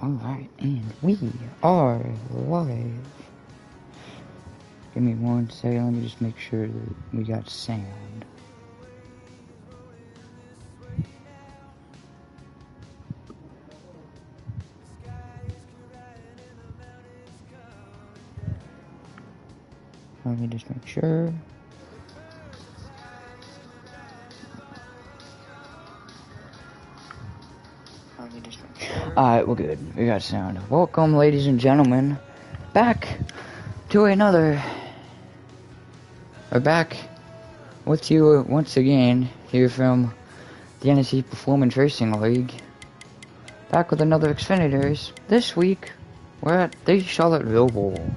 Alright, and we are live. Give me 1 second, let me just make sure that we got sound. Let me just make sure. Alright, we're good. We got sound. Welcome, ladies and gentlemen, back to another. We're back with you once again here from the NSC Performance Racing League. Back with another Xfinity race. This week, we're at the Charlotte Roval.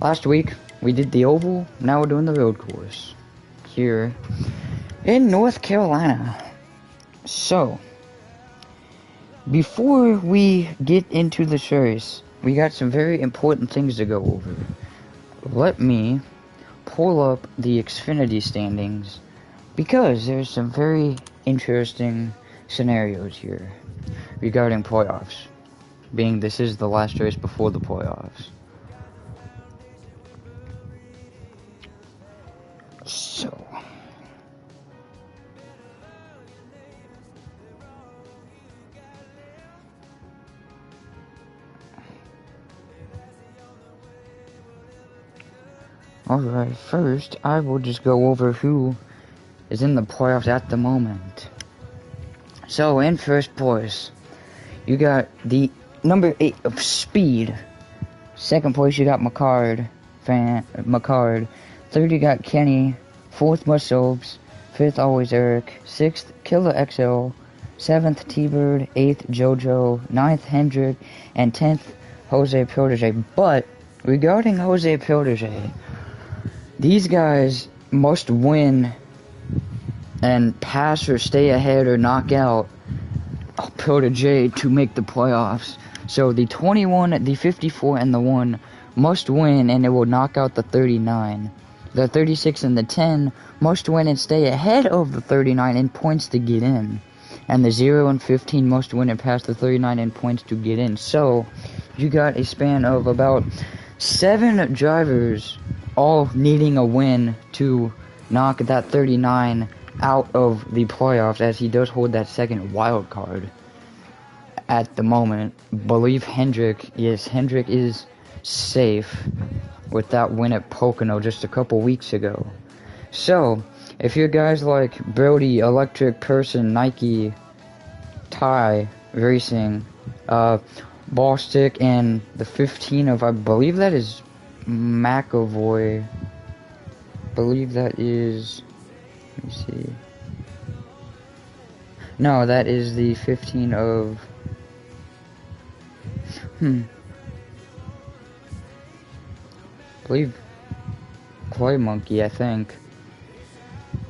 Last week, we did the oval. Now we're doing the road course here in North Carolina. So, before we get into the race, we got some very important things to go over. Let me pull up the Xfinity standings because there's some very interesting scenarios here regarding playoffs, being this is the last race before the playoffs. So, alright, first I will just go over who is in the playoffs at the moment. So, in first place, you got the number 8 of Speed. Second place, you got McCard. Third, you got Kenny. Fourth, Muscles. Fifth, Always Eric. Sixth, Killer XL. Seventh, T-Bird. Eighth, JoJo. Ninth, Hendrick. And 10th, Jose Protege. But, regarding Jose Protege, these guys must win and pass or stay ahead or knock out Protege to make the playoffs. So the 21, the 54, and the 1 must win, and it will knock out the 39. The 36 and the 10 must win and stay ahead of the 39 in points to get in. And the 0 and 15 must win and pass the 39 in points to get in. So, you got a span of about 7 drivers all needing a win to knock that 39 out of the playoffs, as he does hold that second wild card at the moment. Believe Hendrick is safe with that win at Pocono just a couple weeks ago. So, if you're guys like Brody, Electric Person, Nike, Ty Racing, Ballstick, and the 15 of, I believe that is McAvoy. Believe that is, let me see. No, that is the 15 of, believe Clay Monkey, I think.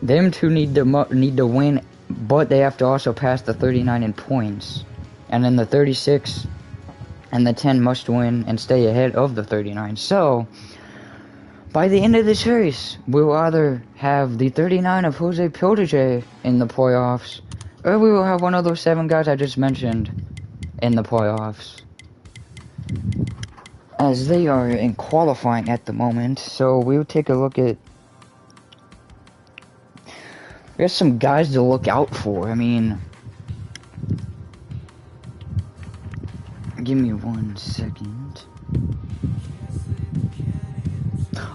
Them two need to win, but they have to also pass the 39 in points. And then the 36 and the 10 must win and stay ahead of the 39. So, by the end of this race, we'll either have the 39 of Jose Protege in the playoffs, or we will have one of those 7 guys I just mentioned in the playoffs, as they are in qualifying at the moment. So we'll take a look at, there's some guys to look out for. I mean, give me 1 second.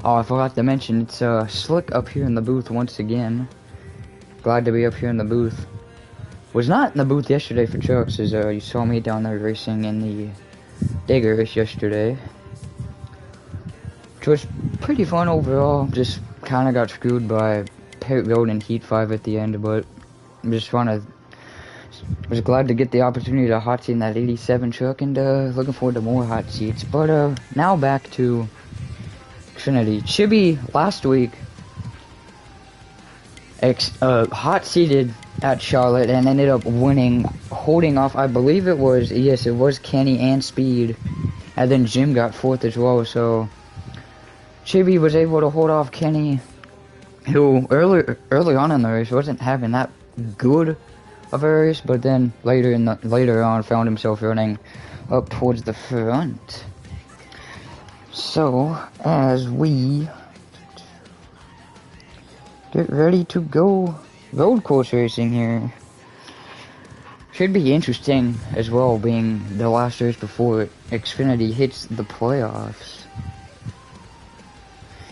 Oh, I forgot to mention, it's Slick up here in the booth once again. Glad to be up here in the booth. Was not in the booth yesterday for trucks, as you saw me down there racing in the Digger race yesterday, which was pretty fun overall. Just kind of got screwed by Pit Road in Heat 5 at the end, but was glad to get the opportunity to hot seat in that 87 truck, and looking forward to more hot seats. But now back to Xfinity. Chibi last week hot seated at Charlotte and ended up winning, holding off, I believe it was Kenny and Speed, and then Jim got 4th as well. So Chibi was able to hold off Kenny, who early on in the race wasn't having that good of a race, but then later on found himself running up towards the front. So as we get ready to go road course racing here, should be interesting as well, being the last race before Xfinity hits the playoffs,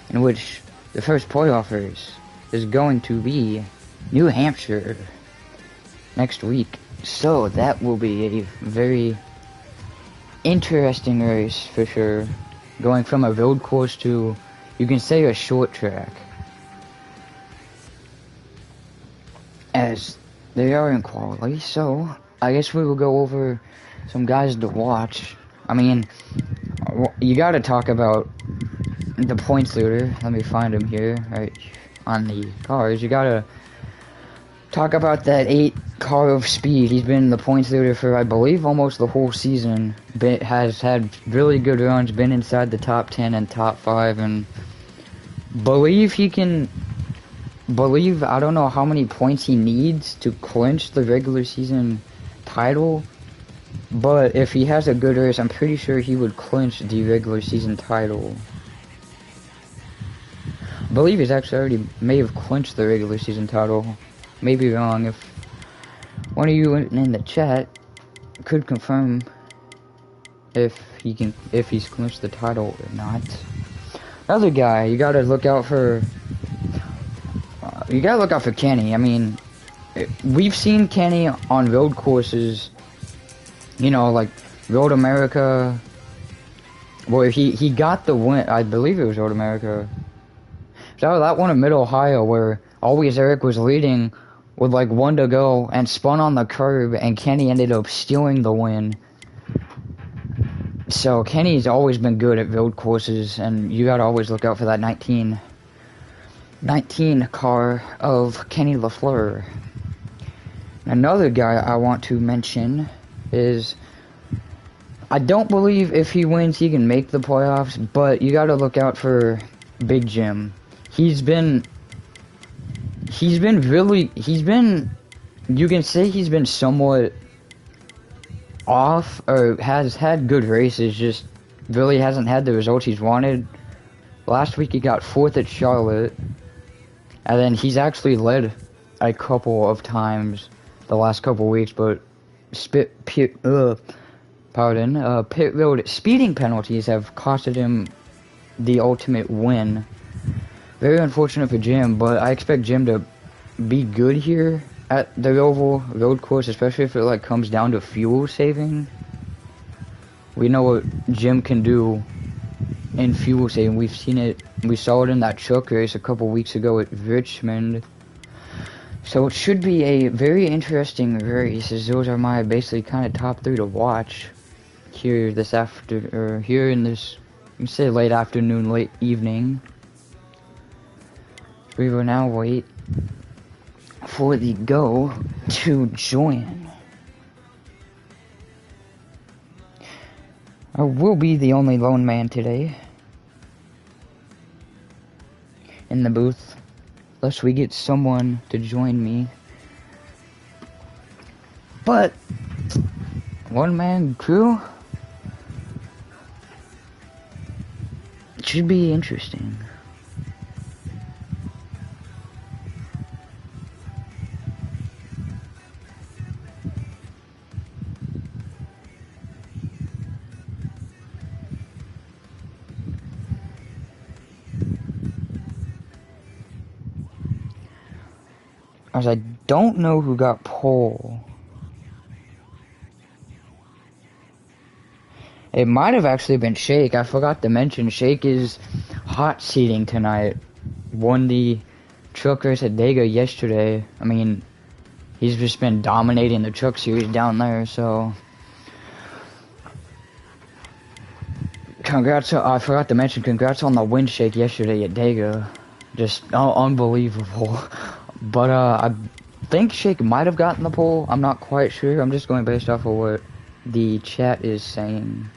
in which the first playoff race is going to be New Hampshire next week. So that will be a very interesting race for sure, going from a road course to, you can say, a short track, as they are in quality. So I guess we will go over some guys to watch. I mean, you gotta talk about the points leader. Let me find him here, right on the cars. You gotta talk about that 8 car of speed. He's been the points leader for, I believe, almost the whole season. Has had really good runs, been inside the top 10 and top 5, and I don't know how many points he needs to clinch the regular season title, but if he has a good race, I'm pretty sure he would clinch the regular season title. I believe he's actually already may have clinched the regular season title. Maybe wrong. If one of you in the chat could confirm if he's clinched the title or not. Another guy you gotta look out for. You gotta look out for Kenny. I mean, we've seen Kenny on road courses, you know, like Road America, where he got the win. I believe it was Road America. So that one in Mid-Ohio where Always Eric was leading with like 1 to go and spun on the curb, and Kenny ended up stealing the win. So Kenny's always been good at road courses, and you gotta always look out for that 19 car of Kenny LaFleur. Another guy I want to mention is, I don't believe if he wins he can make the playoffs, but you gotta look out for Big Jim. You can say he's been somewhat off, or has had good races, just really hasn't had the results he's wanted. Last week he got 4th at Charlotte, and then he's actually led a couple of times the last couple of weeks, but pit road speeding penalties have costed him the ultimate win. Very unfortunate for Jim, but I expect Jim to be good here at the Roval road course, especially if it like comes down to fuel saving. We know what Jim can do in fuel saving. We've seen it. We saw it in that truck race a couple weeks ago at Richmond. So it should be a very interesting race, as those are my basically kind of top 3 to watch here this here in this, you say, late afternoon, late evening. We will now wait for the go to join. I will be the only lone man today in the booth, unless we get someone to join me. But one-man crew should be interesting. As I don't know who got pole. It might have actually been Shake. I forgot to mention Shake is hot seating tonight. Won the truck race at Dega yesterday. I mean, he's just been dominating the truck series down there, so congrats. I forgot to mention congrats on the win, Shake, yesterday at Dega. Just unbelievable. But I think Shake might have gotten the pole. I'm not quite sure. I'm just going based off of what the chat is saying.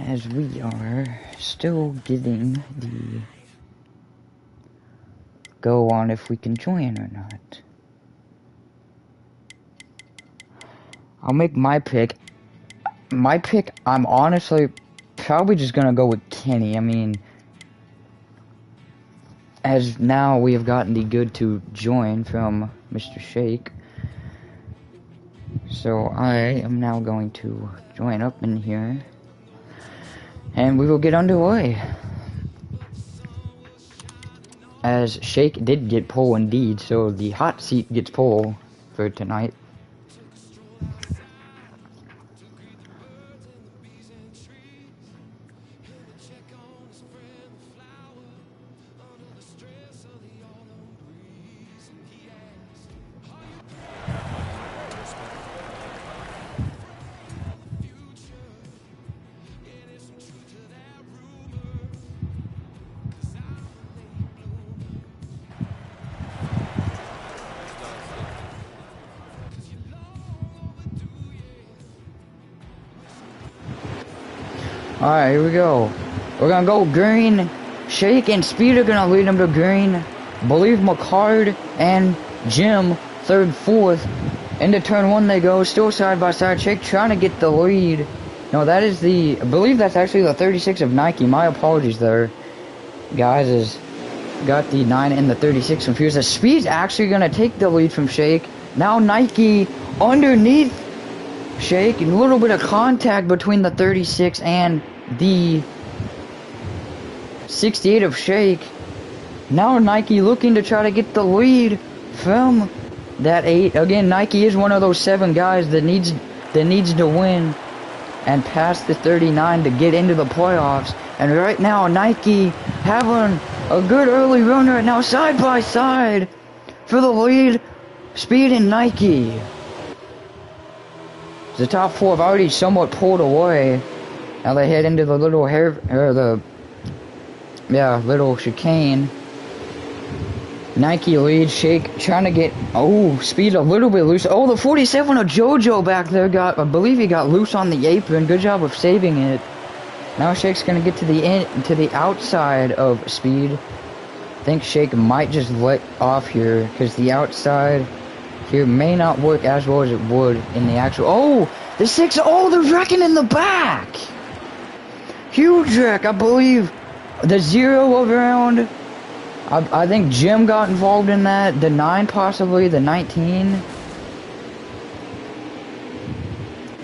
as we are still getting the go on if we can join or not. I'll make my pick. My pick, I'm honestly probably just gonna go with Kenny. I mean, as now we have gotten the good to join from Mr. Shake. So I am now going to join up in here. And we will get underway. As Shake did get pole indeed, so the hot seat gets pole for tonight. Alright, here we go. We're gonna go green. Shake and Speed are gonna lead them to green. Believe McCard and Jim, third, fourth. Into turn one they go, still side by side. Shake trying to get the lead. No, that is the, I believe that's actually the 36 of Nike. My apologies there. Guys, is got the 9 and the 36 confused. Speed's actually gonna take the lead from Shake. Now Nike underneath Shake, and a little bit of contact between the 36 and the 68 of Shake. Now Nike looking to try to get the lead from that 8. Again, Nike is one of those 7 guys that needs to win and pass the 39 to get into the playoffs. And right now Nike having a good early run right now, side by side for the lead. Speed and Nike. The top 4 have already somewhat pulled away. Now they head into the little little chicane. Nike leads. Shake trying to get, Speed a little bit loose. Oh, the 47 of JoJo back there I believe he got loose on the apron. Good job of saving it. Now Shake's gonna get to the outside of Speed. I think Shake might just let off here because the outside here may not work as well as it would in the actual. The 6. They're wrecking in the back. Huge wreck. I believe the 0 around. I think Jim got involved in that. The 9 possibly. The 19.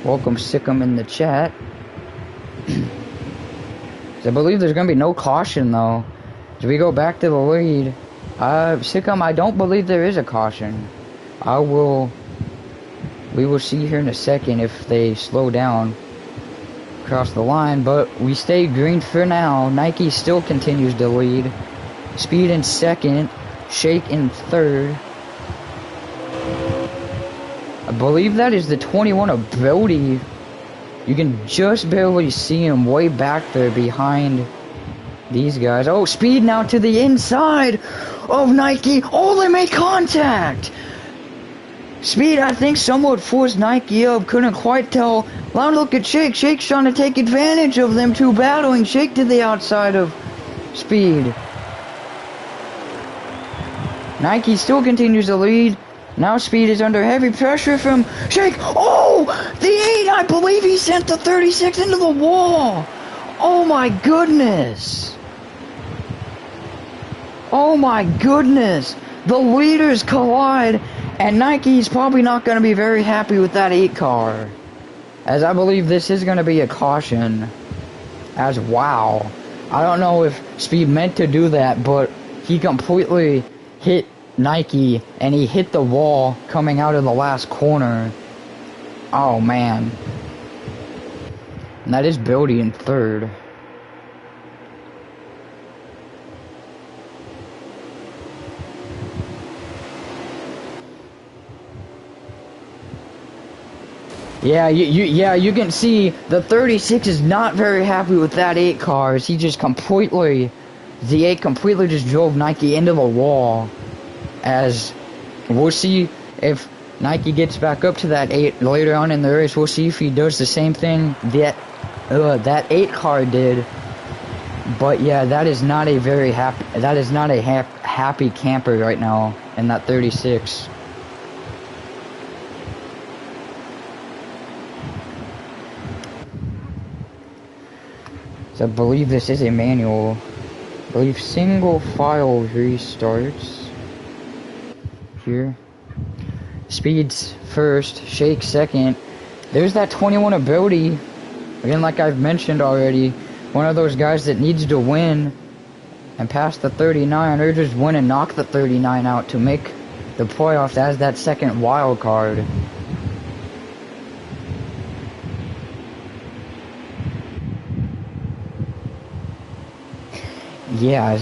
Welcome Sickum in the chat. I believe there's going to be no caution though. As we go back to the lead. Sickum, I don't believe there is a caution. We will see here in a second if they slow down across the line, but we stay green for now. Nike still continues to lead. Speed in second, Shake in third. I believe that is the 21 of Brody. You can just barely see him way back there behind these guys. Speed now to the inside of Nike. They made contact. Speed, I think, somewhat forced Nike up. Couldn't quite tell. Now look at Shake. Shake's trying to take advantage of them two battling. Shake to the outside of Speed. Nike still continues to lead. Now Speed is under heavy pressure from Shake. The 8! I believe he sent the 36 into the wall. Oh my goodness. Oh my goodness. The leaders collide. And Nike's probably not going to be very happy with that 8 car. As I believe this is going to be a caution. As wow. I don't know if Speed meant to do that, but he completely hit Nike and he hit the wall coming out of the last corner. Oh man. And that is Brody in third. Yeah, you can see the 36 is not very happy with that 8 car. He just completely, the 8 completely just drove Nike into the wall. As we'll see if Nike gets back up to that 8 later on in the race. We'll see if he does the same thing that That 8 car did. But yeah, that is not a very happy. That is not a happy camper right now in that 36. So I believe this is a manual. I believe single file restarts. Here. Speeds first, shake second. There's that 21 ability. Again, like I've mentioned already, one of those guys that needs to win and pass the 39, or just win and knock the 39 out to make the playoffs as that second wild card. Yeah,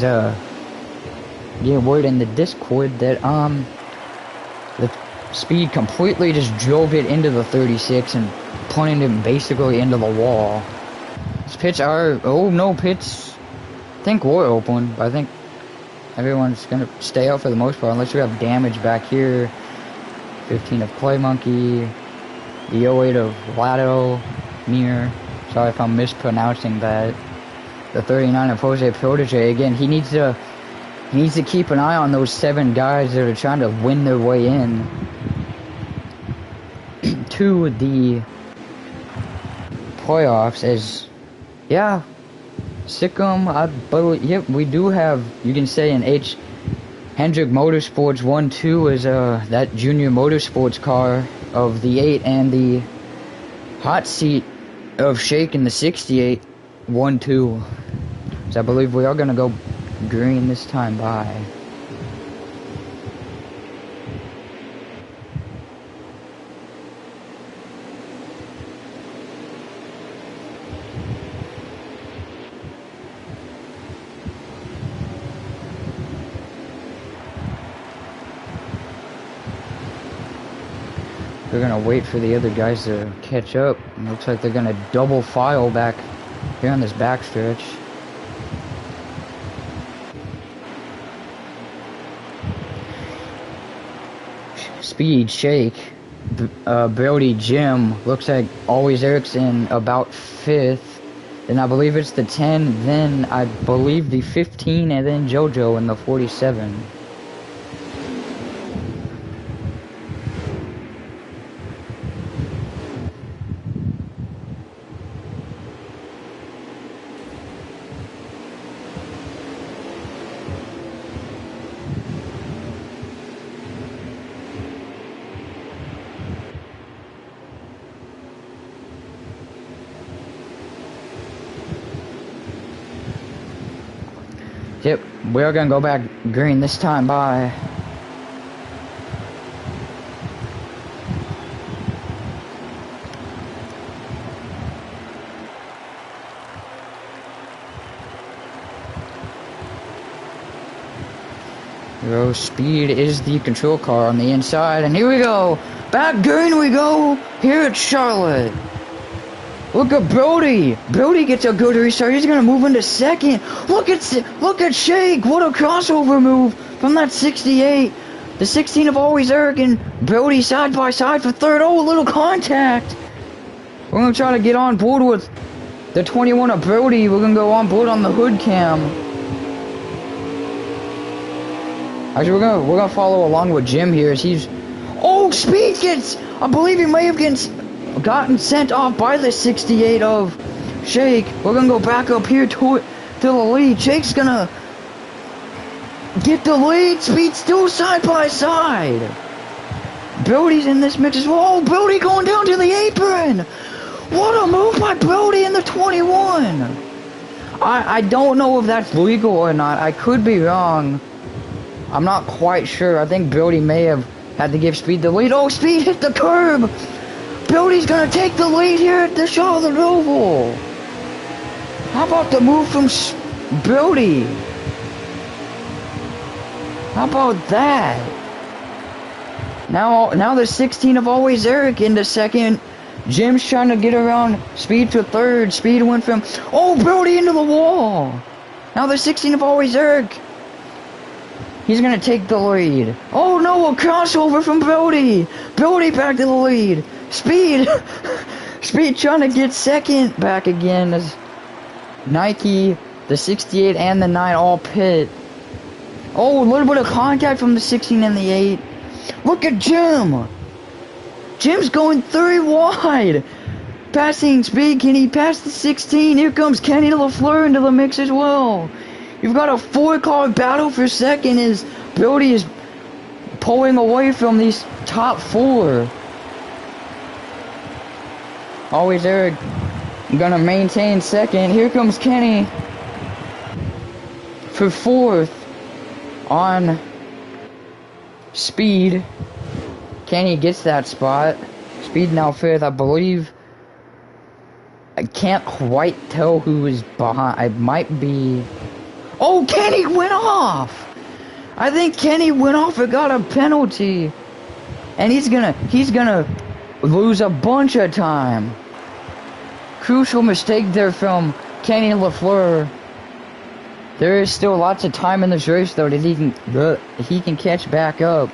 getting word in the Discord that the speed completely just drove it into the 36 and punted him basically into the wall. This pits are pits I think were open, but I think everyone's gonna stay out for the most part unless you have damage back here. 15 of Clay Monkey, the 08 of Lado Mir. Sorry if I'm mispronouncing that. The 39 of Jose Protege. Again, he needs to keep an eye on those 7 guys that are trying to win their way in to the playoffs. As yeah, Sikkim, I believe, yep, we do have, you can say, an Hendrick Motorsports 1-2 is that junior motorsports car of the 8 and the hot seat of Shake in the 68 1-2. So I believe we are going to go green this time by. They're going to wait for the other guys to catch up. It looks like they're going to double file back here on this backstretch. Speed, Shake, Brody, Jim, looks like Always Eric's in about 5th. Then I believe it's the 10, then I believe the 15, and then JoJo in the 47. Yep, we're gonna go back green this time by. Yo, Speed is the control car on the inside, and here we go! Back green we go! Here at Charlotte! Look at Brody! Brody gets a good restart. He's gonna move into second. Look at Shake! What a crossover move from that 68. The 16 of Always Eric and Brody side by side for third. Oh, a little contact. We're gonna try to get on board with the 21 of Brody. We're gonna go on board on the hood cam. Actually, we're gonna follow along with Jim here as he's. Oh, Speed gets. I believe he may have gotten sent off by the 68 of Shake. We're gonna go back up here to the lead. Shake's gonna get the lead. Speed still side by side. Brody's in this mix as well. Oh, Brody going down to the apron. What a move by Brody in the 21. I don't know if that's legal or not. I could be wrong. I'm not quite sure. I think Brody may have had to give Speed the lead. Oh, Speed hit the curb. Brody's gonna take the lead here at the Charlotte Roval. How about the move from Brody? How about that? Now the 16 of Always Eric into second. Jim's trying to get around Speed to third. Speed went from, oh, Brody into the wall. Now the 16 of Always Eric. He's gonna take the lead. Oh no, a crossover from Brody. Brody back to the lead. Speed Speed trying to get second back again as Nike, the 68 and the 9 all pit. Oh, a little bit of contact from the 16 and the 8. Look at Jim. Jim's going 3 wide. Passing Speed. Can he pass the 16? Here comes Kenny LaFleur into the mix as well. You've got a 4-car battle for second as Brody is pulling away from these top 4. Always Eric gonna maintain second. Here comes Kenny for 4th on Speed. Kenny gets that spot. Speed now 5th, I believe. I can't quite tell who is behind. It might be... Oh, Kenny went off! I think Kenny went off and got a penalty. And he's gonna lose a bunch of time. Crucial mistake there from Kenny LaFleur. There is still lots of time in this race though that he can catch back up.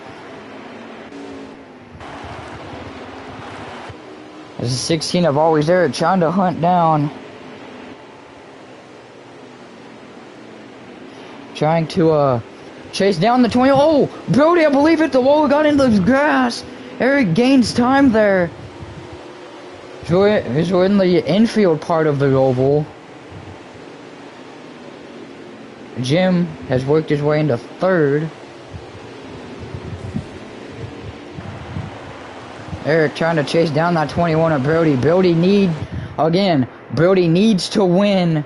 As a 16 of always there trying to hunt down. Trying to chase down the 20. Oh, Brody, I believe hit the wall, got into the grass. Eric gains time there. We're in the infield part of the Roval. Jim has worked his way into 3rd. Eric trying to chase down that 21 of Brody. Brody needs to win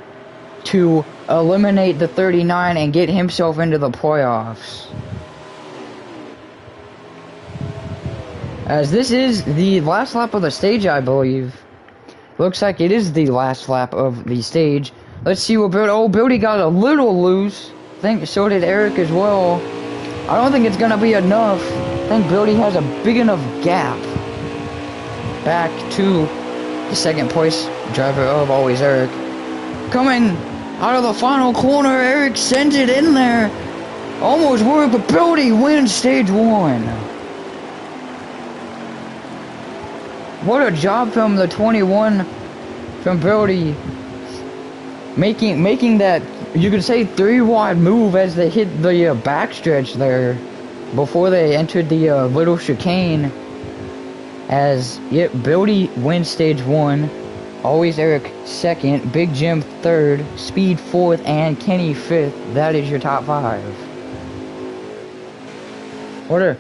to eliminate the 39 and get himself into the playoffs. As this is the last lap of the stage, I believe. Looks like it is the last lap of the stage. Let's see what Brody... Oh, Brody got a little loose. I think so did Eric as well. I don't think it's going to be enough. I think Brody has a big enough gap back to the second place driver of always Eric. Coming out of the final corner, Eric sends it in there. Almost worked, but Brody wins stage 1. What a job from the 21 from Brody. Making that, you could say, 3 wide move as they hit the backstretch there before they entered the little chicane. As, yep, Brody wins stage 1. Always Eric 2nd. Big Jim 3rd. Speed 4th. And Kenny 5th. That is your top 5. What a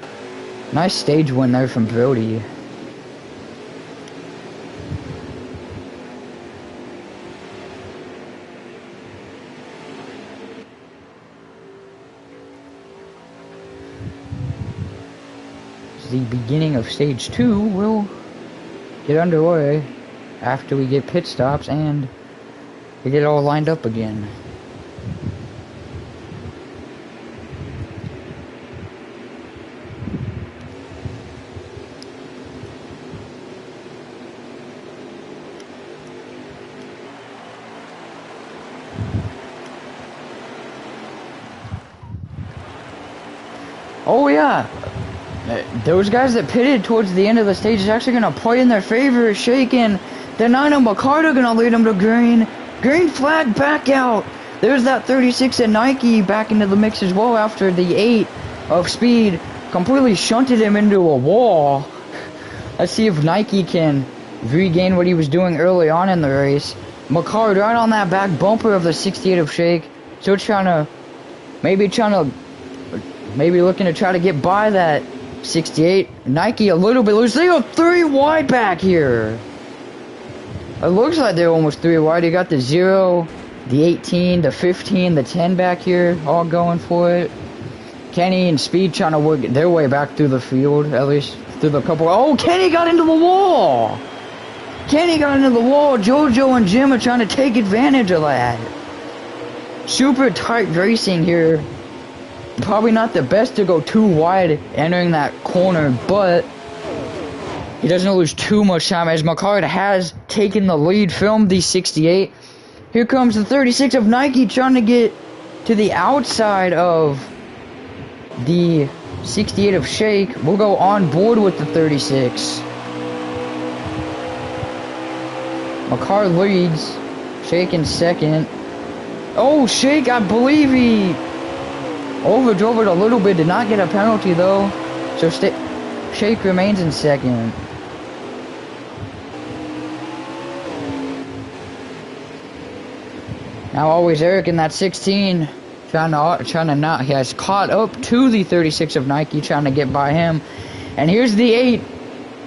nice stage win there from Brody. The beginning of stage 2 will get underway after we get pit stops and we get all lined up again. Oh yeah, those guys that pitted towards the end of the stage is actually going to play in their favor. Shaking. The 9 of McCarter going to lead them to green. Green flag back out. There's that 36 at Nike back into the mix as well after the 8 of Speed completely shunted him into a wall. Let's see if Nike can regain what he was doing early on in the race. McCarter right on that back bumper of the 68 of Shake. Still maybe looking to try to get by that 68. Nike a little bit loose. They go 3 wide back here. It looks like they're almost 3 wide. You got the 0, the 18, the 15, the 10 back here, all going for it. Kenny and Speed trying to work their way back through the field, at least through the couple. Oh, Kenny got into the wall. Kenny got into the wall. JoJo and Jim are trying to take advantage of that. Super tight racing here. Probably not the best to go 2 wide entering that corner, but he doesn't lose too much time as McCart has taken the lead from the 68. Here comes the 36 of Nike trying to get to the outside of the 68 of Shake. We'll go on board with the 36. McCart leads. Shake in second. Oh, Shake, I believe he overdrove it a little bit. Did not get a penalty, though. So Shake remains in second. Now always Eric in that 16. Trying to not. He has caught up to the 36 of Nike, trying to get by him. And here's the 8.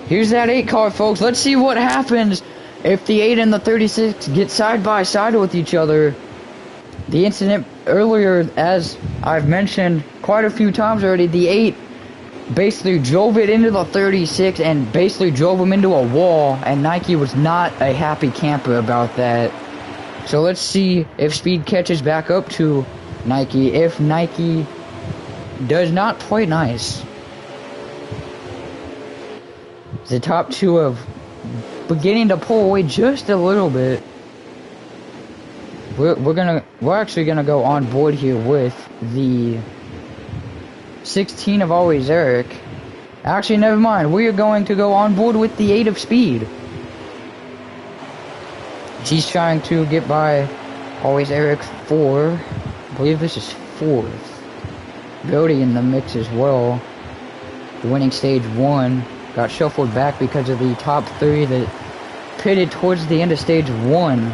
Here's that 8 car, folks. Let's see what happens if the 8 and the 36 get side by side with each other. The incident earlier, as I've mentioned quite a few times already, the 8 basically drove it into the 36 and basically drove him into a wall, and Nike was not a happy camper about that. So let's see if speed catches back up to Nike. If Nike does not play nice, the top 2 are beginning to pull away just a little bit. We're actually gonna go on board here with the 16 of Always Eric. Actually, never mind. We are going to go on board with the 8 of Speed. He's trying to get by Always Eric 4. I believe this is 4th. Brody in the mix as well. The winning stage 1 got shuffled back because of the top 3 that pitted towards the end of stage 1.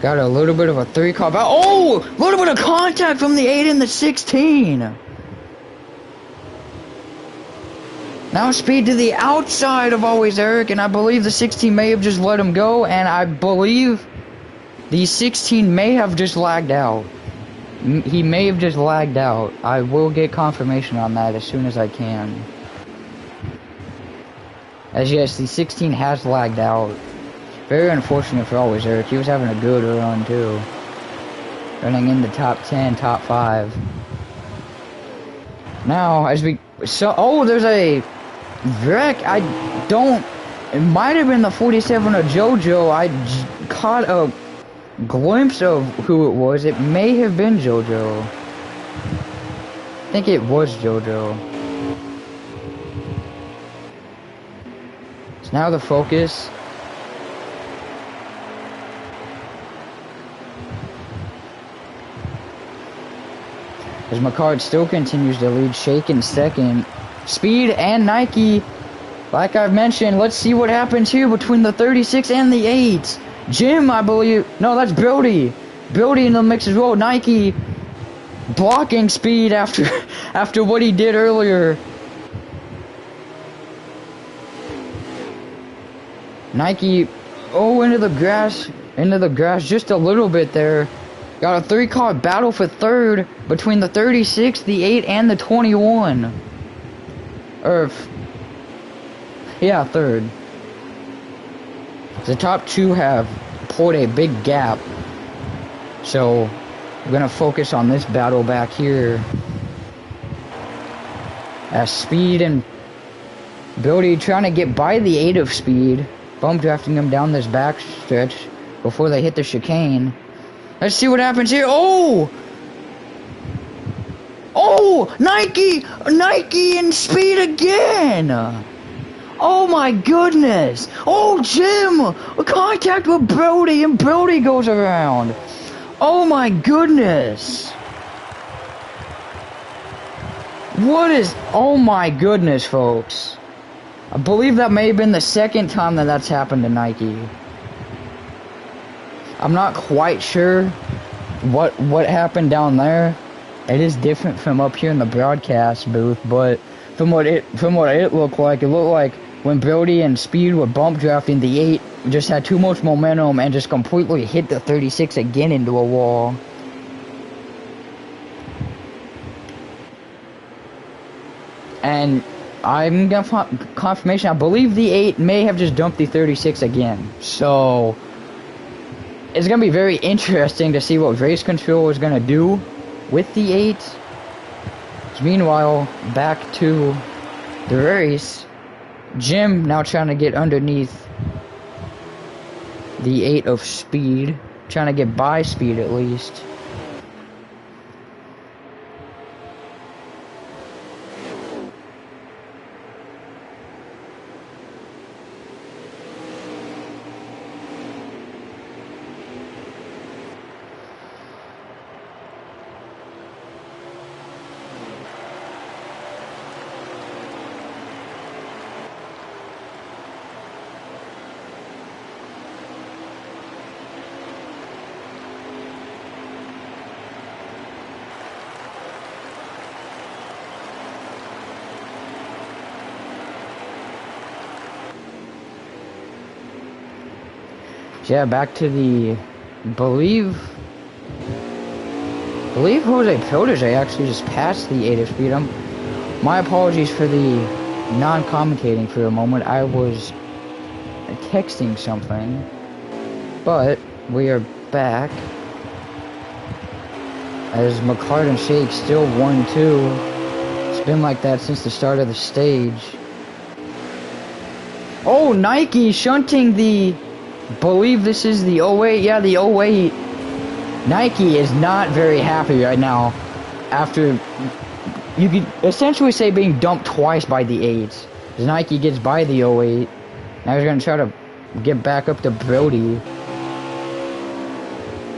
Got a little bit of a 3 car back. Oh! A little bit of contact from the 8 and the 16. Now speed to the outside of Always Eric, and I believe the 16 may have just let him go, and I believe the 16 may have just lagged out. He may have just lagged out. I will get confirmation on that as soon as I can. As yes, the 16 has lagged out. Very unfortunate for Always Eric. He was having a good run too. Running in the top 10, top 5. Now, as we... oh, there's a wreck. It might have been the 47 of JoJo. I caught a glimpse of who it was. It may have been JoJo. I think it was JoJo. So now the focus. As McCart still continues to lead, Shake in second. Speed and Nike, like I've mentioned, let's see what happens here between the 36 and the 8. Jim, I believe, no, that's Brody. Brody in the mix as well. Nike blocking Speed after what he did earlier. Nike, into the grass just a little bit there. Got a 3-car battle for 3rd between the 36, the 8, and the 21. Yeah, 3rd. The top 2 have pulled a big gap. So, we're going to focus on this battle back here. As Speed and Brody trying to get by the 8 of Speed. Bump drafting him down this back stretch before they hit the chicane. Let's see what happens here. Oh, Nike and Speed again. Oh my goodness. Oh, Jim, contact with Brody, and Brody goes around. Oh my goodness. Oh my goodness, folks. I believe that may have been the 2nd time that that's happened to Nike. I'm not quite sure what happened down there. It is different from up here in the broadcast booth, but from what it looked like when Brody and Speed were bump drafting, the 8 just had too much momentum and just completely hit the 36 again into a wall. And I'm gonna find confirmation. I believe the 8 may have just dumped the 36 again. So it's gonna be very interesting to see what race control is gonna do with the 8. So meanwhile, back to the race. Jim now trying to get underneath the 8 of Speed, trying to get by Speed at least. yeah, back to the believe Jose Protege actually just passed the 8 of speed. My apologies for the non-commentating for a moment. I was texting something, but we are back as McCart and Shake still 1-2. It's been like that since the start of the stage. Oh, Nike shunting the, believe this is the 08. Yeah, the 08. Nike is not very happy right now after, you could essentially say, being dumped twice by the 8s. As Nike gets by the 08. Now he's going to try to get back up to Brody.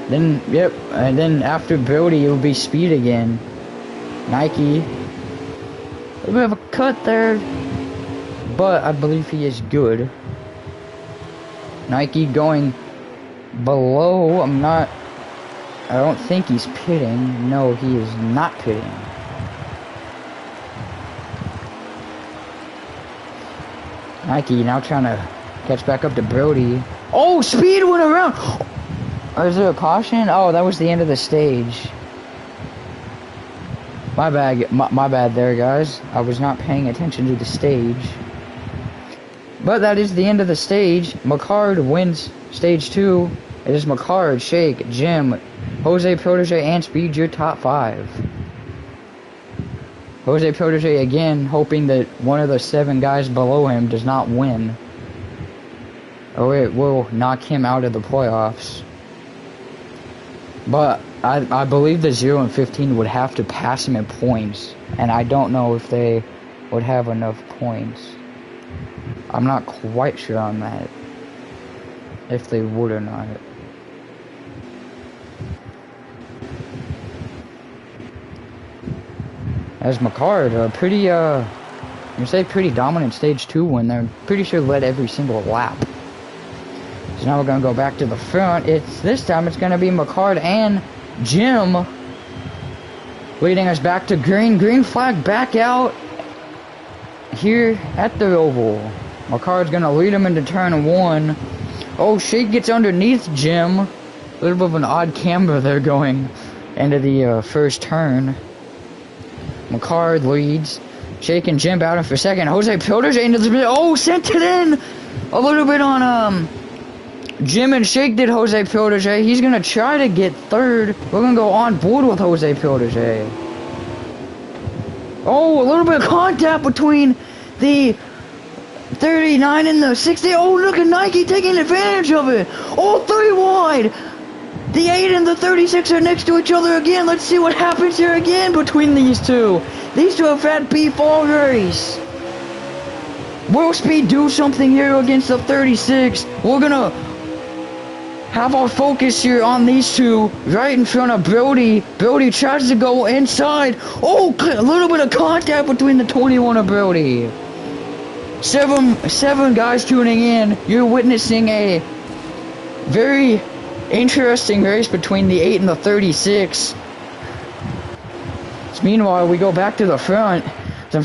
Then, yep, and then after Brody, it will be speed again. Nike. A bit of a cut there. But I believe he is good. Nike going below. I don't think he's pitting. No, he is not pitting. Nike now trying to catch back up to Brody. Oh, speed went around. Oh, is there a caution? Oh, that was the end of the stage. My bad. My bad there, guys. I was not paying attention to the stage. But that is the end of the stage. McCard wins stage 2. It is McCard, Shake, Jim, Jose Protege, and Speed, your top 5. Jose Protege again hoping that one of the 7 guys below him does not win, or it will knock him out of the playoffs. But I believe the 0 and 15 would have to pass him in points, and I don't know if they would have enough points. I'm not quite sure on that, if they would or not. As McCard, pretty dominant stage 2 win. They're pretty sure led every single lap. So now we're gonna go back to the front. This time it's gonna be McCard and Jim leading us back to green. Green flag back out here at the Roval. McCard's gonna lead him into turn 1. Oh, Shake gets underneath Jim. A little bit of an odd camber there going into the first turn. McCard leads. Shake and Jim batting for second. Jose Protege into the... Oh, sent it in! A little bit on, Jim and Shake did Jose Protege. He's gonna try to get third. We're gonna go on board with Jose Protege. Oh, a little bit of contact between the 39 and the 60. Oh, look at Nike taking advantage of it. Oh, 3 wide. The 8 and the 36 are next to each other again. Let's see what happens here again between these two. These two have had beef all race. Will Speed do something here against the 36? We're gonna have our focus here on these two right in front of Brody. Brody tries to go inside. Oh, a little bit of contact between the 21 and Brody. Seven guys tuning in. You're witnessing a very interesting race between the 8 and the 36. So meanwhile, we go back to the front. I'm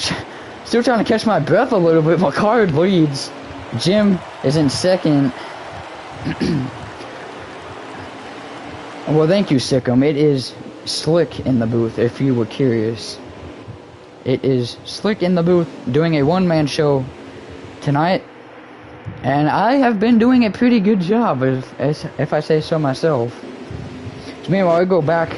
still trying to catch my breath a little bit. McCard leads. Jim is in second. Well, thank you, Sickum. It is Slick in the booth, if you were curious. It is Slick in the booth doing a one-man show tonight. And I have been doing a pretty good job, if I say so myself. So meanwhile, we go back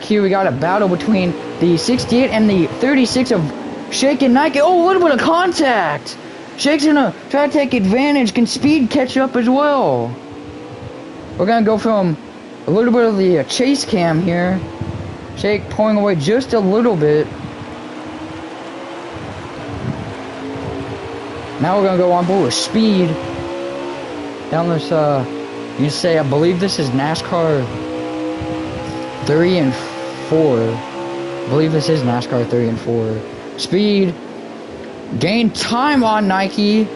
here. We got a battle between the 68 and the 36 of Shake and Nike. Oh, a little bit of contact. Shake's gonna try to take advantage. Can Speed catch up as well? We're gonna go from a little bit of the chase cam here. Shake pulling away just a little bit. Now we're gonna go on board with Speed down this, you can say, I believe this is NASCAR 3 and 4. I believe this is NASCAR 3 and 4. Speed gained time on Nike.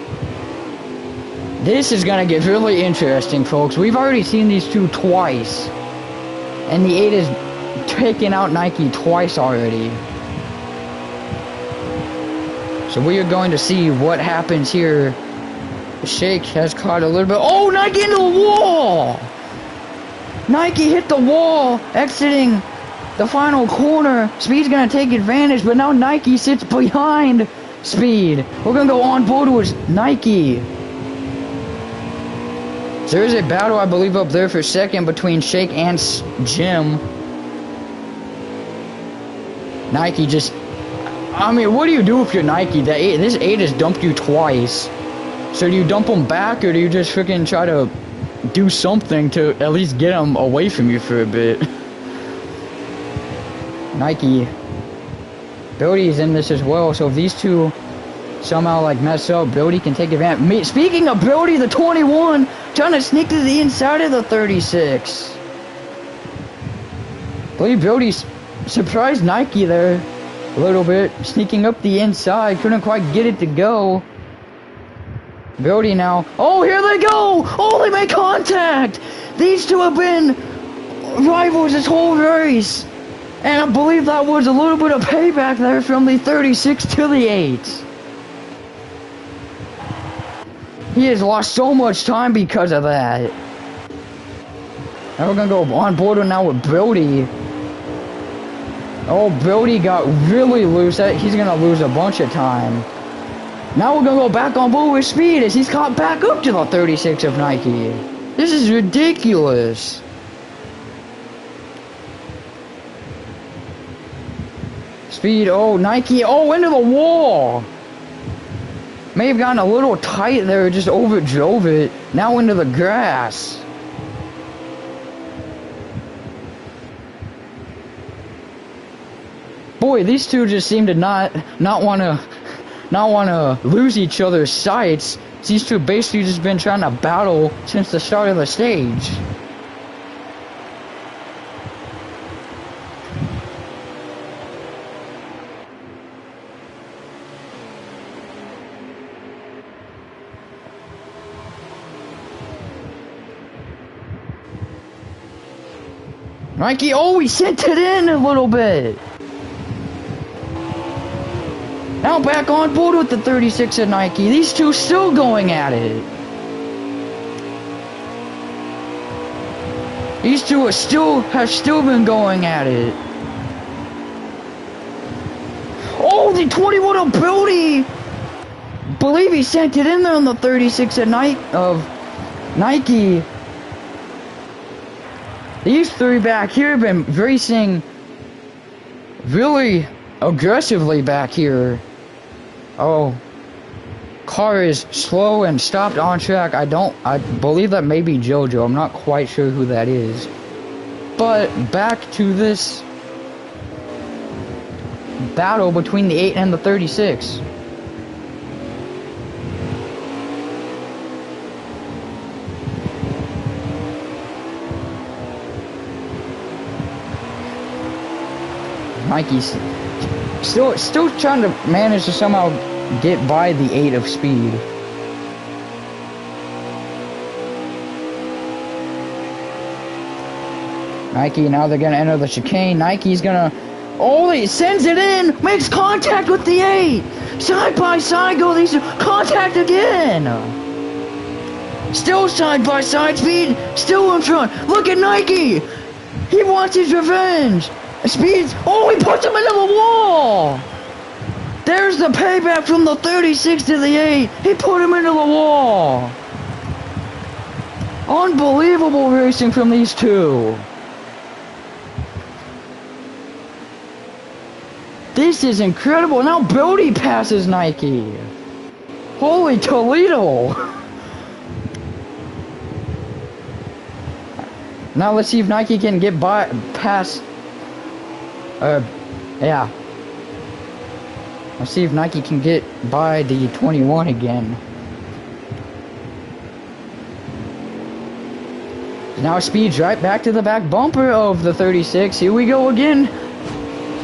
This is gonna get really interesting, folks. We've already seen these two twice, and the 8 is taking out Nike twice already. So we are going to see what happens here Shake has caught a little bit. Oh, Nike into the wall! Nike hit the wall, exiting the final corner. Speed's gonna take advantage, but now Nike sits behind Speed. We're gonna go on board with Nike. There is a battle, I believe, up there for second between Shake and Jim. Nike just... I mean, what do you do if you're Nike? This 8 has dumped you twice. So do you dump them back, or do you just freaking try to do something to at least get them away from you for a bit? Nike. Brody's in this as well, so if these two somehow like mess up, Brody can take advantage. Speaking of Brody, the 21, trying to sneak to the inside of the 36. I believe Brody surprised Nike there a little bit, sneaking up the inside, couldn't quite get it to go. Brody now. Oh, here they go! Oh, they make contact! These two have been rivals this whole race. And I believe that was a little bit of payback there from the 36 to the 8. He has lost so much time because of that. Now we're going to go on board now with Brody. Oh, Brody got really loose. He's going to lose a bunch of time. Now we're going to go back on board with Speed as he's caught back up to the 36 of Nike. This is ridiculous. Speed, oh, Nike, oh, into the wall. May have gotten a little tight there, just overdrove it. Now into the grass. Boy, these two just seem to not want to lose each other's sights. These two basically just been trying to battle since the start of the stage. Nike, oh, he sent it in a little bit. Now back on board with the 36 at Nike. These two still going at it. These two have still been going at it. Oh, the 21 of Brody. Believe he sent it in there on the 36 at Nike. These three back here have been racing really aggressively back here. Oh, car is slow and stopped on track. I believe that may be JoJo. I'm not quite sure who that is. But back to this battle between the 8 and the 36. Nike's still trying to manage to somehow get by the 8 of Speed. Nike, now they're gonna enter the chicane. Nike's gonna, oh, he sends it in, makes contact with the 8. Side by side go these two, contact again. Still side by side, Speed, still in front. Look at Nike, he wants his revenge. Speeds, oh, he puts him into the wall. There's the payback from the 36 to the 8. He put him into the wall. Unbelievable racing from these two. This is incredible. Now Brody passes Nike. Holy Toledo. Now let's see if Nike can get past. Yeah. Let's see if Nike can get by the 21 again. Now Speed's right back to the back bumper of the 36. Here we go again.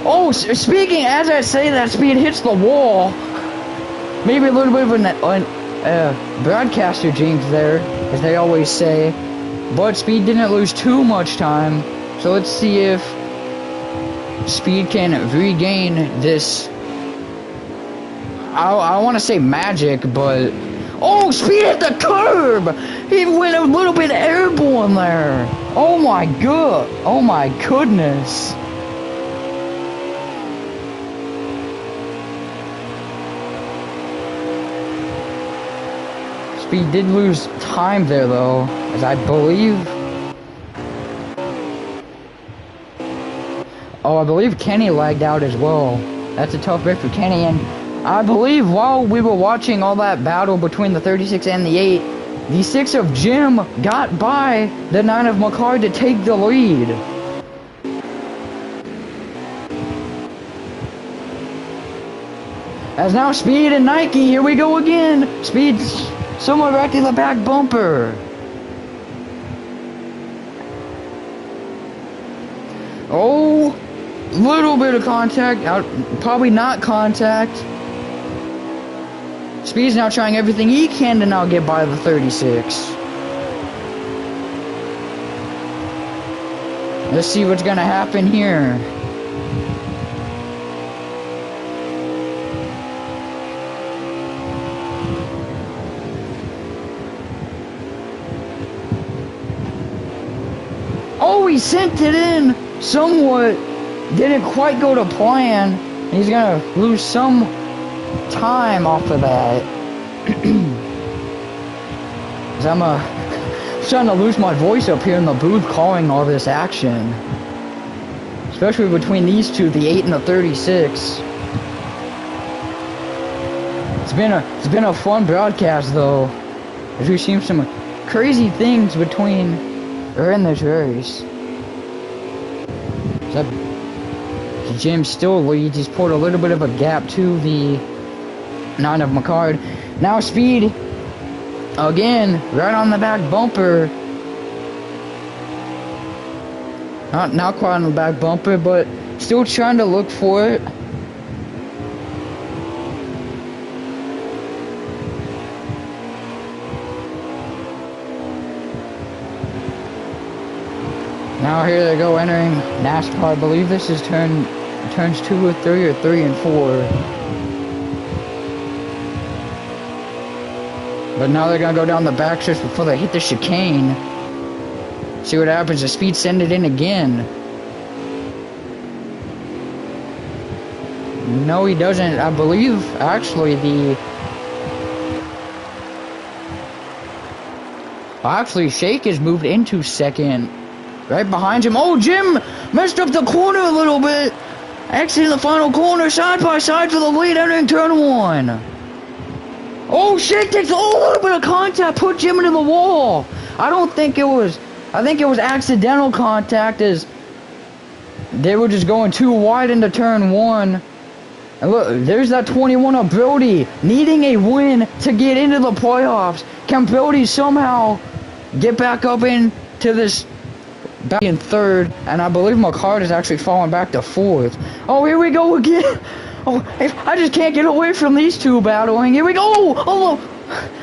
Oh, speaking, as I say that, Speed hits the wall. Maybe a little bit of an broadcaster jinx there, as they always say. But Speed didn't lose too much time. So let's see if Speed can regain this. I want to say magic, but Oh, Speed hit the curb! He went a little bit airborne there. Oh my god. Oh my goodness. Speed did lose time there though, as I believe. Oh, I believe Kenny lagged out as well. That's a tough break for Kenny, and I believe while we were watching all that battle between the 36 and the 8, the 6 of Jim got by the 9 of McCard to take the lead. As now Speed and Nike, here we go again. Speed somewhere right to the back bumper. Oh, little bit of contact, probably not contact. Speed's now trying everything he can to now get by the 36. Let's see what's gonna happen here. Oh, he sent it in somewhat. Didn't quite go to plan. He's gonna lose some time off of that. Cause I'm starting to lose my voice up here in the booth calling all this action. Especially between these two, the 8 and the 36. It's been a fun broadcast though. As we've seen some crazy things between or in this race. Jim still leads. He's pulled a little bit of a gap to the 9 of McCard. Now Speed again right on the back bumper. Not quite on the back bumper, but still trying to look for it. Now here they go entering NASCAR. I believe this is turns 2 or 3 or 3 and 4. But now they're gonna go down the back stretch before they hit the chicane. See what happens. The Speed send it in again. No, he doesn't. I believe actually Shake has moved into second. Right behind him. Oh, Jim messed up the corner a little bit. Exiting the final corner, side by side for the lead, entering turn 1. Oh, Shake takes a little bit of contact, put Jim into the wall. I think it was accidental contact, as they were just going too wide into turn 1. And look, there's that 21 of Brody, needing a win to get into the playoffs. Can Brody somehow get back up into this back in third? And I believe McCart is actually falling back to 4th. Oh, here we go again. Oh, I just can't get away from these two battling. Here we go. Oh,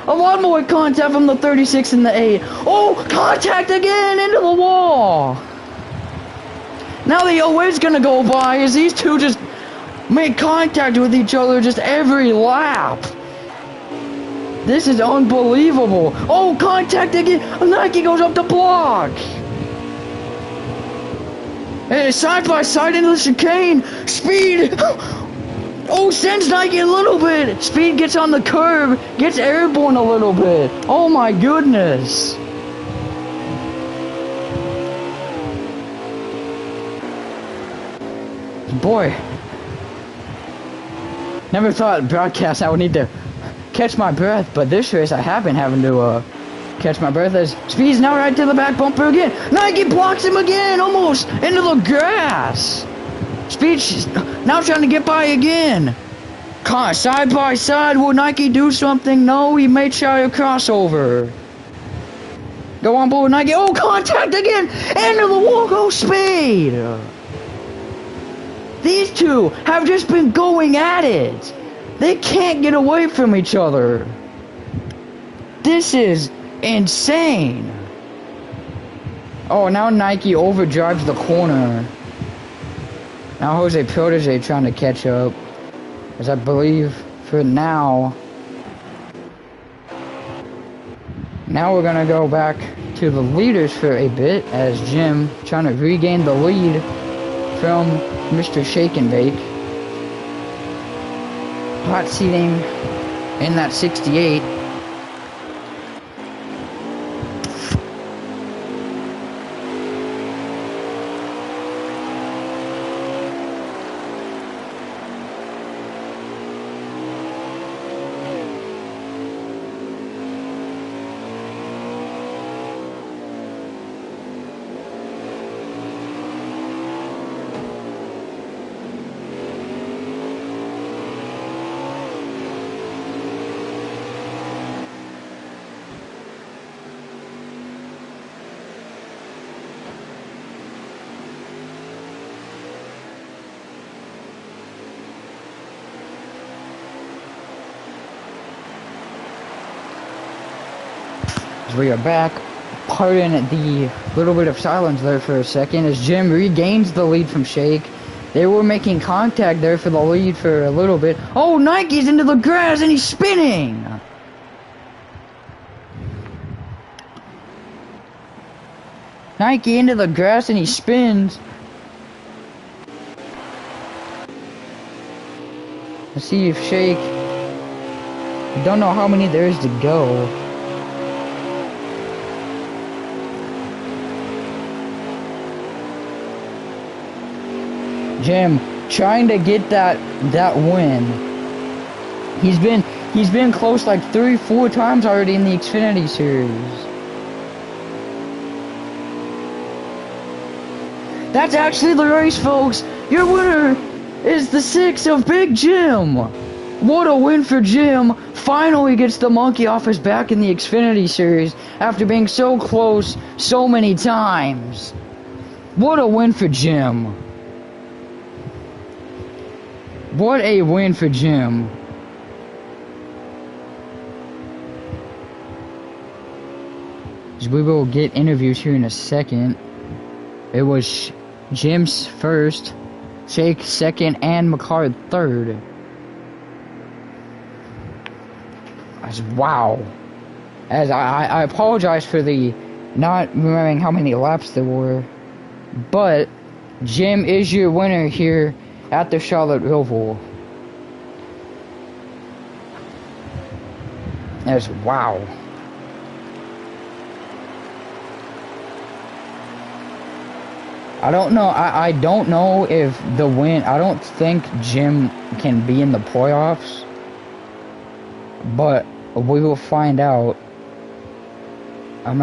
a lot more contact from the 36 and the 8. Oh, contact again into the wall. Now the 08's gonna go by as these two just make contact with each other just every lap. This is unbelievable. Oh, contact again. Nike goes up the block. And side by side into the chicane. Speed. Oh, sends Nike a little bit. Speed gets on the curb. Gets airborne a little bit. Oh my goodness. Boy. Never thought broadcast I would need to catch my breath, but this race I have been having to catch my breath as Speed's now right to the back bumper again. Nike blocks him again, almost into the grass. Speed's now trying to get by again. Side by side, will Nike do something? No, he made shy a crossover. Go on board, Nike. Oh, contact again! Into the wall, go Speed! These two have just been going at it. They can't get away from each other. This is insane. Oh, now Nike overdrives the corner. Now Jose Protege trying to catch up. As I believe for now. Now we're gonna go back to the leaders for a bit as Jim trying to regain the lead from Mr. Shake and Bake. Hot seating in that 68. We are back. Pardon the little bit of silence there for a second as Jim regains the lead from Shake. They were making contact there for the lead for a little bit. Oh, Nike's into the grass and he's spinning! Nike into the grass and he spins. Let's see if Shake... I don't know how many there is to go. Jim trying to get that win. He's been close like 3-4 times already in the Xfinity series. That's actually the race, folks. Your winner is the 6 of Big Jim. What a win for Jim. Finally gets the monkey off his back in the Xfinity series after being so close so many times. What a win for Jim. What a win for Jim. We will get interviews here in a second. It was Jim's first, Shake second, and McCart third. Wow. As I apologize for the not remembering how many laps there were, but Jim is your winner here at the Charlotte Roval. As wow. I don't know. I don't know if the win. I don't think Jim can be in the playoffs, but we will find out. I'm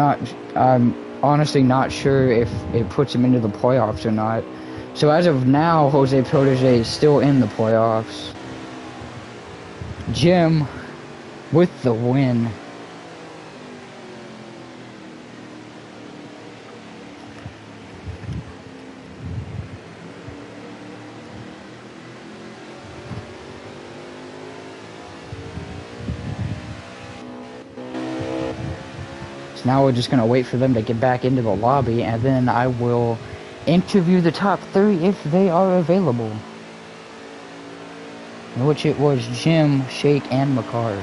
honestly not sure if it puts him into the playoffs or not. So as of now, Jose Protege is still in the playoffs. Jim with the win. So now we're just going to wait for them to get back into the lobby, and then I will interview the top 3 if they are available. In which it was Jim, Shake, and McCard.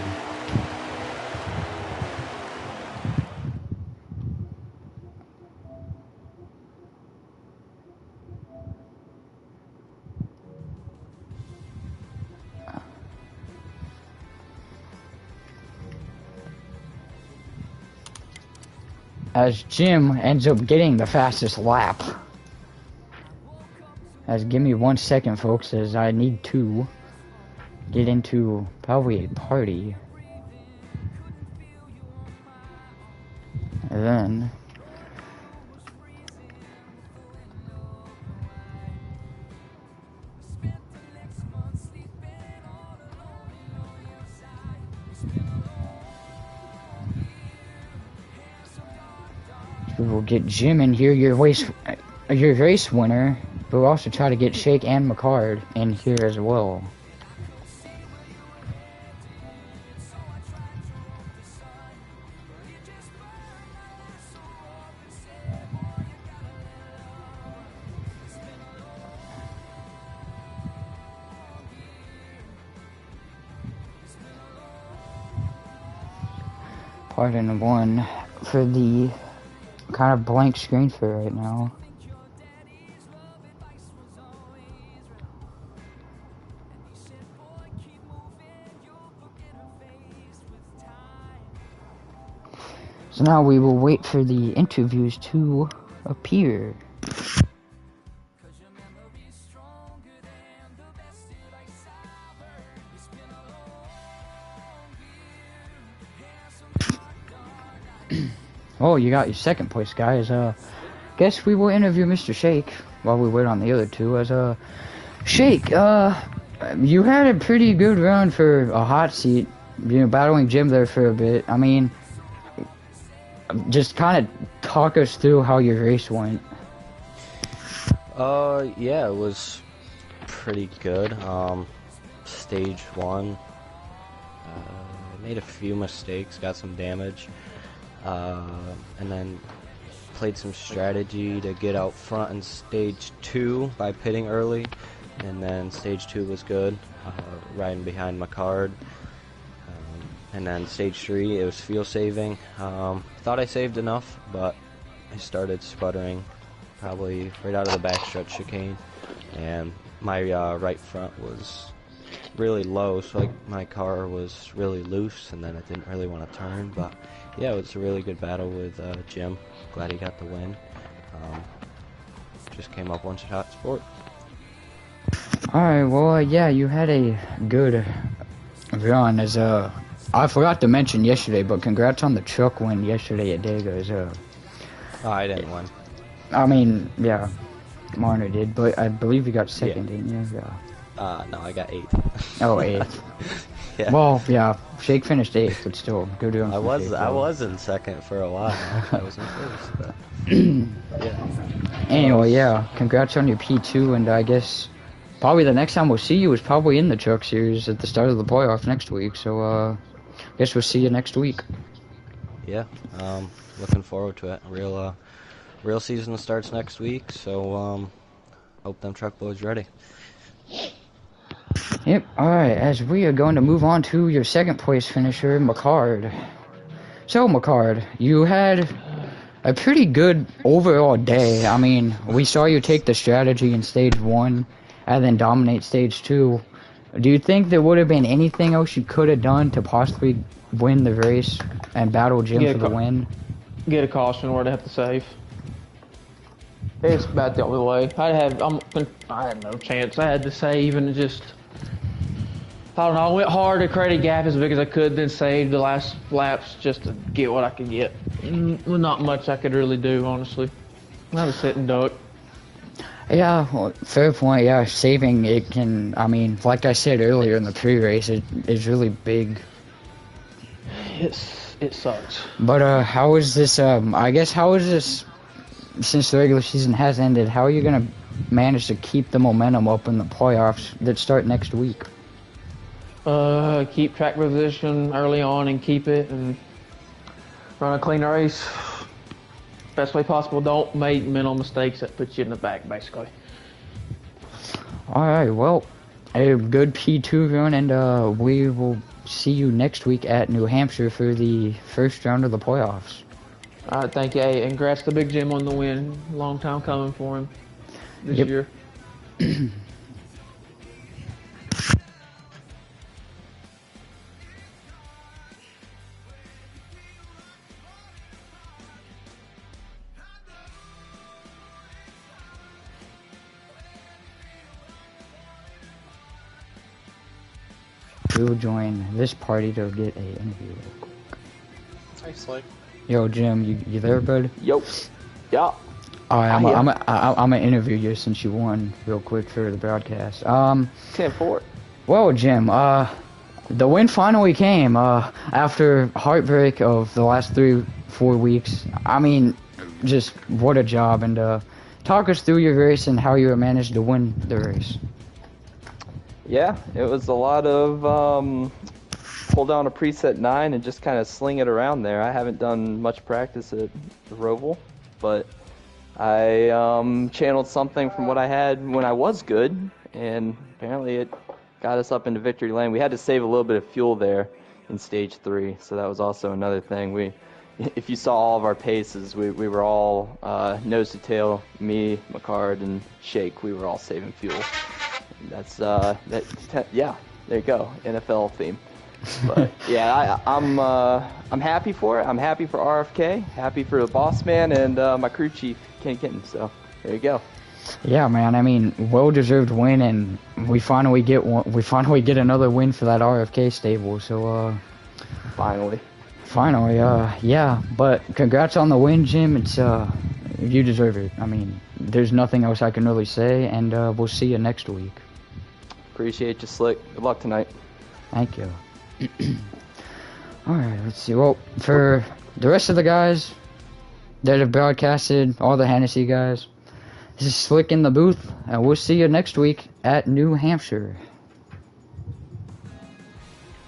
As Jim ends up getting the fastest lap. As give me 1 second, folks, as I need to get into probably a party. And then we will get Jim in here, your race winner. But we'll also try to get Shake and McCard in here as well. Biden won for the kind of blank screen for right now. So now we will wait for the interviews to appear. Oh, you got your second place, guys. Guess we will interview Mr. Shake while we wait on the other two. Shake, you had a pretty good run for a hot seat, battling Jim there for a bit. I mean, just kind of talk us through how your race went. Yeah, it was pretty good. Stage 1, made a few mistakes, got some damage, and then played some strategy to get out front in stage 2 by pitting early, and then stage 2 was good, riding behind my card. And then stage 3, it was fuel saving. Thought I saved enough, but I started sputtering probably right out of the backstretch chicane, and my right front was really low, so my car was really loose, and then it didn't really want to turn. But yeah, it was a really good battle with Jim. Glad he got the win. Just came up one shot sport. Alright, well, yeah, you had a good run. I forgot to mention yesterday, but congrats on the truck win yesterday at Dega. I didn't win. I mean, yeah, Marner did, but I believe you got second, didn't you? Yeah. No, I got 8th. Oh, 8th. Yeah. Well, yeah, Shake finished 8th, but still, good doing. I was in second for a while. Actually, I was in first, but yeah. Anyway, yeah, congrats on your P2, and I guess probably the next time we'll see you is probably in the Truck Series at the start of the playoffs next week. So, guess we'll see you next week. Yeah, looking forward to it. Real season starts next week, so hope them truck boys ready. Yep, alright, as we are going to move on to your second place finisher, McCard. So, McCard, you had a pretty good overall day. I mean, we saw you take the strategy in stage 1 and then dominate stage 2. Do you think there would have been anything else you could have done to possibly win the race and battle Jim for the win? Get a caution where they have to save. It's about the only way. I had no chance. I had to save and just, I don't know, I went hard to create a gap as big as I could, then saved the last laps just to get what I could get. Not much I could really do, honestly. I was sitting duck. Yeah, well, fair point. Yeah, saving it can, I mean, like I said earlier in the pre-race, it is really big. It sucks. But how is this, I guess, how is this, since the regular season has ended, how are you going to manage to keep the momentum up in the playoffs that start next week? Keep track position early on and keep it and run a clean race. Best way possible. Don't make mental mistakes that put you in the back, basically. Alright, well, a good P2 run, and we will see you next week at New Hampshire for the first round of the playoffs. Alright, thank you. Hey, and congrats to Big Jim on the win. Long time coming for him this year. We will join this party to get a interview. Hey, Slade. Yo, Jim, you there, bud? Yo. Yeah. Alright, I'm gonna interview you since you won real quick for the broadcast. 10-4. Well, Jim, the win finally came after heartbreak of the last 3-4 weeks. I mean, just what a job, and talk us through your race and how you managed to win the race. Yeah, it was a lot of pull down a preset 9 and just kind of sling it around there. I haven't done much practice at Roval, but I channeled something from what I had when I was good, and apparently it got us up into victory lane. We had to save a little bit of fuel there. in stage 3, so that was also another thing. If you saw all of our paces, we were all nose to tail. Me, McCard, and Shake. We were all saving fuel. That's yeah. There you go, NFL theme. But yeah, I'm happy for it. I'm happy for RFK. Happy for the boss man and my crew chief Kenny Kitten. So there you go. Yeah, man. I mean, well-deserved win, and we finally get one. We finally get another win for that RFK stable. So Finally, yeah. But congrats on the win, Jim. It's you deserve it. I mean, there's nothing else I can really say, and we'll see you next week. appreciate you, Slick. Good luck tonight. Thank you. All right, let's see. Well, for the rest of the guys that have broadcasted, all the Hennessy guys, this is Slick in the booth, and we'll see you next week at New Hampshire.